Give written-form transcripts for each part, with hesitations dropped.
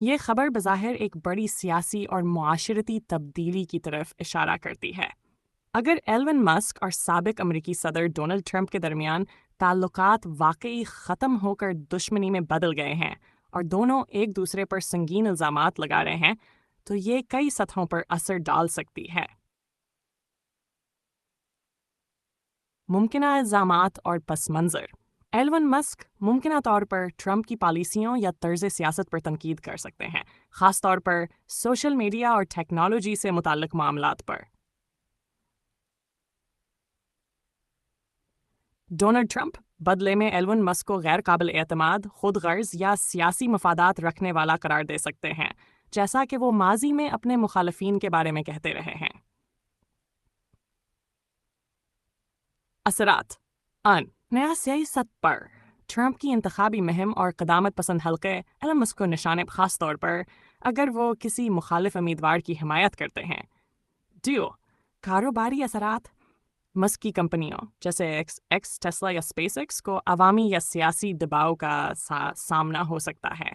یہ خبر بظاہر ایک بڑی سیاسی اور معاشرتی تبدیلی کی طرف اشارہ کرتی ہے۔ اگر ایلون مسک اور سابق امریکی صدر ڈونلڈ ٹرمپ کے درمیان تعلقات واقعی ختم ہو کر دشمنی میں بدل گئے ہیں اور دونوں ایک دوسرے پر سنگین الزامات لگا رہے ہیں، تو یہ کئی سطحوں پر اثر ڈال سکتی ہے۔ ممکنہ الزامات اور پس منظر۔ ایلون مسک ممکنہ طور پر ٹرمپ کی پالیسیوں یا طرز سیاست پر تنقید کر سکتے ہیں، خاص طور پر سوشل میڈیا اور ٹیکنالوجی سے متعلق معاملات پر۔ ڈونلڈ ٹرمپ بدلے میں ایلون مسک کو غیر قابل اعتماد، خود غرض یا سیاسی مفادات رکھنے والا قرار دے سکتے ہیں، جیسا کہ وہ ماضی میں اپنے مخالفین کے بارے میں کہتے رہے ہیں۔ اثرات نیا سیاسی سطح پر ٹرمپ کی انتخابی مہم اور قدامت پسند حلقے ایلن مسک کو نشانے، خاص طور پر اگر وہ کسی مخالف امیدوار کی حمایت کرتے ہیں۔ کاروباری اثرات۔ مسک کی کمپنیوں جیسے ایکس ٹیسلا یا اسپیس ایکس کو عوامی یا سیاسی دباؤ کا سامنا ہو سکتا ہے۔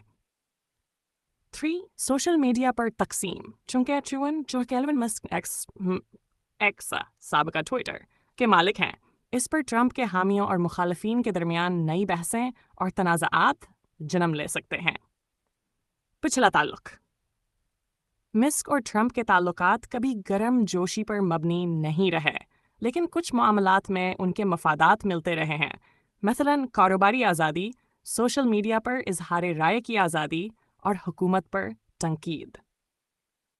3 سوشل میڈیا پر تقسیم۔ چونکہ جو کہ ایلون مسک ایکس سابقہ ٹویٹر کے مالک ہیں، اس پر ٹرمپ کے حامیوں اور مخالفین کے درمیان نئی بحثیں اور تنازعات جنم لے سکتے ہیں۔ پچھلا تعلق۔ مسک اور ٹرمپ کے تعلقات کبھی گرم جوشی پر مبنی نہیں رہے، لیکن کچھ معاملات میں ان کے مفادات ملتے رہے ہیں، مثلاً کاروباری آزادی، سوشل میڈیا پر اظہار رائے کی آزادی اور حکومت پر تنقید۔